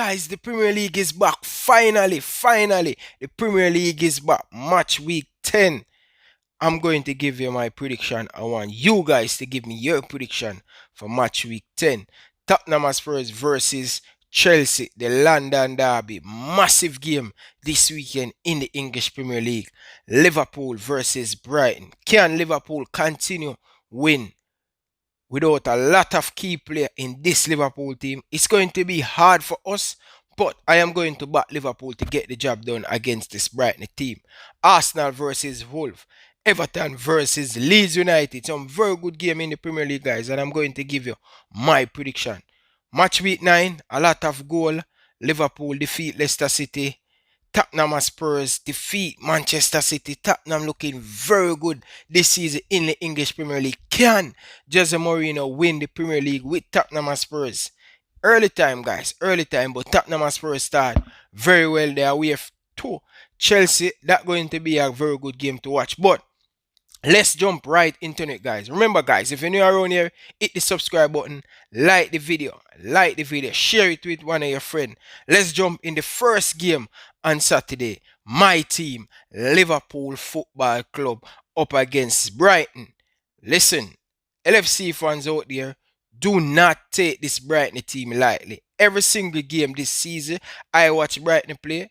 guys, the Premier League is back. Finally, the Premier League is back. Match week 10. I'm going to give you my prediction. I want you guys to give me your prediction for match week 10. Tottenham Hotspur versus Chelsea, the London Derby. Massive game this weekend in the English Premier League. Liverpool versus Brighton. Can Liverpool continue win without a lot of key players in this Liverpool team? It's going to be hard for us, but I am going to back Liverpool to get the job done against this Brighton team. Arsenal versus Wolves. Everton versus Leeds United. Some very good game in the Premier League, guys, and I'm going to give you my prediction. Match week 9, a lot of goal. Liverpool defeat Leicester City. Tottenham Spurs defeat Manchester City. Tottenham looking very good this season in the English Premier League. Can Jose Mourinho win the Premier League with Tottenham Spurs? Early time, guys. Early time, but Tottenham Spurs start very well. They are away to Chelsea. That's going to be a very good game to watch. But let's jump right into it, guys. Remember, guys, if you're new around here, hit the subscribe button, like the video, share it with one of your friends. Let's jump in the first game on Saturday. My team, Liverpool Football Club, up against Brighton. Listen, LFC fans out there, do not take this Brighton team lightly. Every single game this season, I watch Brighton play.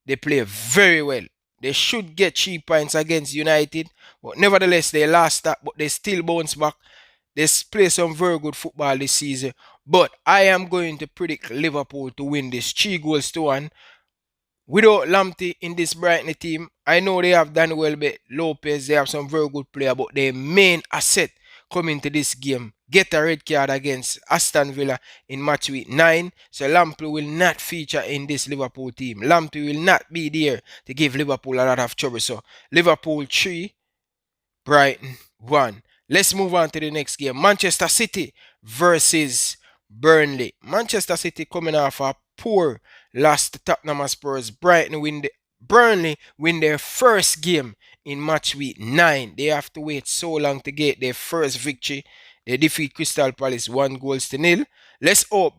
They play very well. They should get 3 points against United, but nevertheless, they lost that, but they still bounce back. They play some very good football this season, but I am going to predict Liverpool to win this 3-1. Without Lamptey in this Brighton team, I know they have Danny Welbeck, Lopez, they have some very good players, but their main asset coming to this game, get a red card against Aston Villa in match week 9. So Lamptey will not feature in this Liverpool team. Lamptey will not be there to give Liverpool a lot of trouble. So Liverpool 3, Brighton 1. Let's move on to the next game. Manchester City versus Burnley. Manchester City coming off a poor loss to Tottenham Spurs. Burnley win their first game in match week 9. They have to wait so long to get their first victory. They defeat Crystal Palace 1-0. Let's hope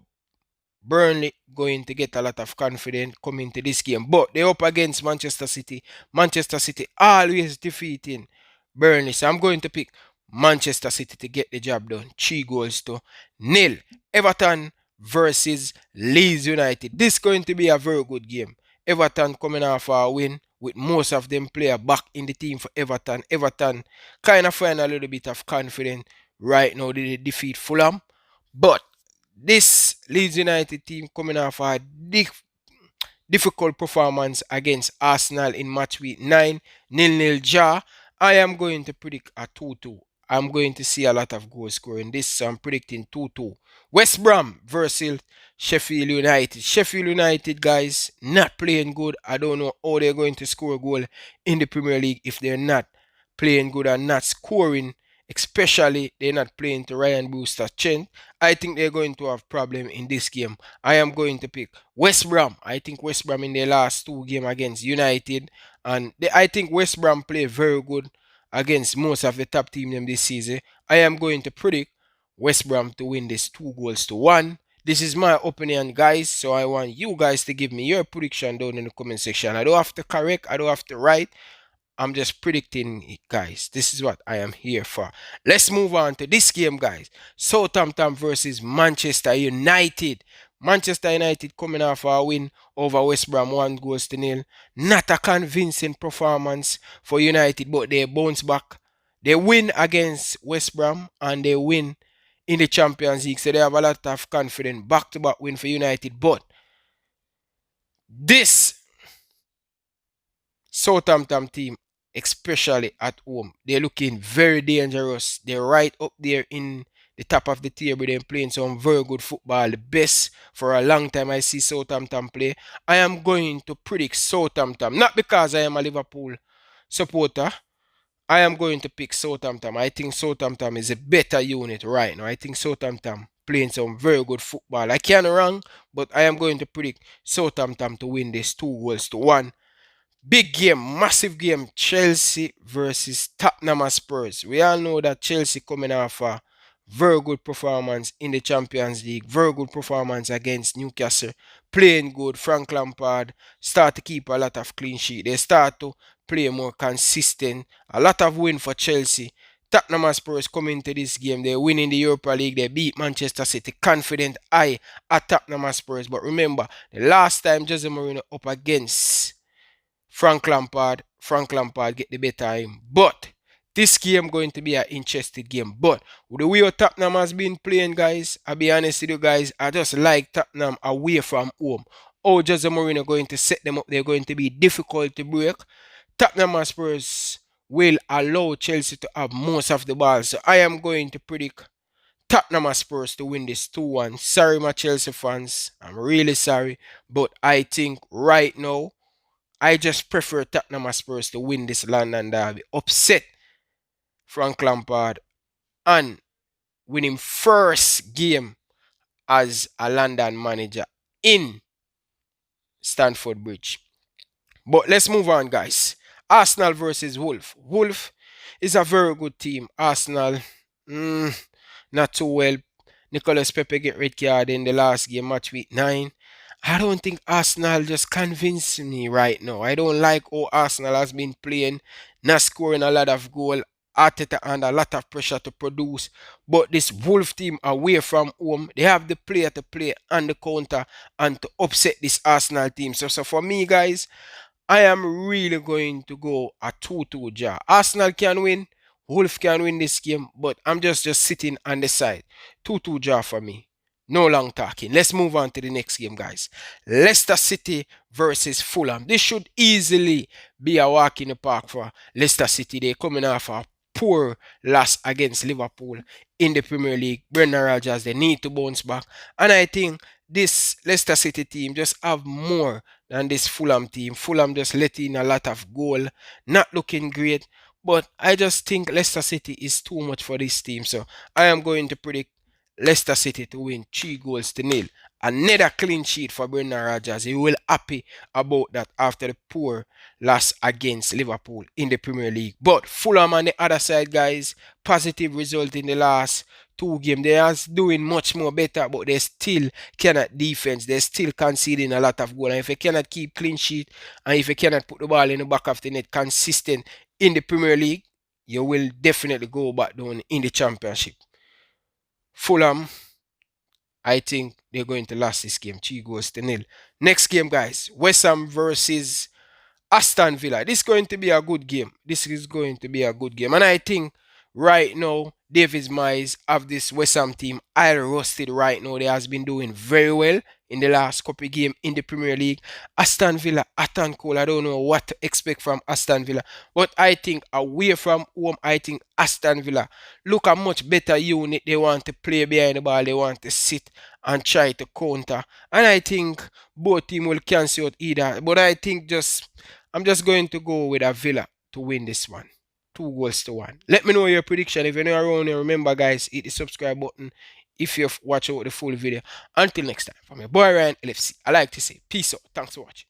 Burnley going to get a lot of confidence coming to this game. But they're up against Manchester City. Manchester City always defeating Burnley. So I'm going to pick Manchester City to get the job done. 3-0. Everton versus Leeds United. This is going to be a very good game. Everton coming off a win with most of them players back in the team for Everton. Everton kind of find a little bit of confidence right now. They defeat Fulham. But this Leeds United team coming off a difficult performance against Arsenal in match week 9. 0-0 draw. I am going to predict a 2-2. I'm going to see a lot of goal scoring. This I'm predicting 2-2. West Brom versus Sheffield United. Sheffield United, guys, not playing good. I don't know how they're going to score a goal in the Premier League if they're not playing good and not scoring. Especially they're not playing to Ryan Brewster's strength. I think they're going to have problem in this game. I am going to pick West Brom. I think West Brom in their last 2 games against United. And I think West Brom play very good against most of the top teams this season. I am going to predict West Brom to win this 2-1. This is my opinion, guys. So I want you guys to give me your prediction down in the comment section. I don't have to correct. I don't have to write. I'm just predicting it, guys. This is what I am here for. Let's move on to this game, guys. Southampton versus Manchester United. Manchester United coming off a win over West Brom 1-0. Not a convincing performance for United, but they bounce back. They win against West Brom and they win in the Champions League. So they have a lot of confidence. Back-to-back win for United. But this Southampton team, especially at home, they're looking very dangerous. They're right up there in the top of the table. They're playing some very good football. The best for a long time I see Southampton play. I am going to predict Southampton. Not because I am a Liverpool supporter. I am going to pick Southampton. I think Southampton is a better unit right now. I think Southampton playing some very good football. I can't wrong, but I am going to predict Southampton to win this 2-1. Big game, massive game, Chelsea versus Tottenham Spurs. We all know that Chelsea coming off a Very good performance in the Champions League. Very good performance against Newcastle. Playing good. Frank Lampard start to keep a lot of clean sheet. They start to play more consistent. A lot of win for Chelsea. Tottenham Spurs come into this game. They win in the Europa League. They beat Manchester City. Confident eye at Tottenham Spurs. But remember, the last time Jose Mourinho up against Frank Lampard get the better of him. But this game going to be an interesting game. But with the way Tottenham has been playing, guys, I'll be honest with you guys, I just like Tottenham away from home. Oh, Jose Mourinho going to set them up. They're going to be difficult to break. Tottenham Spurs will allow Chelsea to have most of the ball. So I am going to predict Tottenham Spurs to win this 2-1. Sorry, my Chelsea fans. I'm really sorry. But I think right now, I just prefer Tottenham Spurs to win this London derby. Upset Frank Lampard and win him first game as a London manager in Stamford Bridge. But let's move on, guys. Arsenal versus Wolf. Wolf is a very good team. Arsenal, not too well. Nicolas Pepe get red card in the last game, match week 9. I don't think Arsenal just convinced me right now. I don't like how Arsenal has been playing, not scoring a lot of goal. Arteta under a lot of pressure to produce. But this Wolf team away from home, they have the player to play on the counter and to upset this Arsenal team. So for me, guys, I am really going to go a 2-2 draw. Arsenal can win, Wolf can win this game, but I'm just sitting on the side. 2-2 draw for me. No long talking. Let's move on to the next game, guys. Leicester City versus Fulham. This should easily be a walk in the park for Leicester City. They're coming off a poor loss against Liverpool in the Premier League. Brendan Rodgers, they need to bounce back. And I think this Leicester City team just have more than this Fulham team. Fulham just let in a lot of goal. Not looking great. But I just think Leicester City is too much for this team. So I am going to predict Leicester City to win 3-0. Another clean sheet for Brendan Rodgers. He will happy about that after the poor loss against Liverpool in the Premier League. But Fulham on the other side, guys, positive result in the last 2 games. They are doing much more better, but they still cannot defense. They're still conceding a lot of goals. And if you cannot keep clean sheet and if you cannot put the ball in the back of the net consistent in the Premier League, you will definitely go back down in the Championship. Fulham, I think they're going to lose this game 3-0. Next game, guys, West Ham versus Aston Villa. This is going to be a good game. This is going to be a good game. And I think right now, David Moyes have this West Ham team all rusted right now. They has been doing very well in the last couple of games in the Premier League. Aston Villa, hot and cold. I don't know what to expect from Aston Villa. But I think away from home, I think Aston Villa look a much better unit. They want to play behind the ball. They want to sit and try to counter. And I think both teams will cancel out either. But I think I'm just going to go with a Villa to win this one. 2-1. Let me know your prediction. If you're not around here, remember, guys, hit the subscribe button if you've watched out the full video. Until next time, from your boy Ryan LFC, I like to say peace out. Thanks for watching.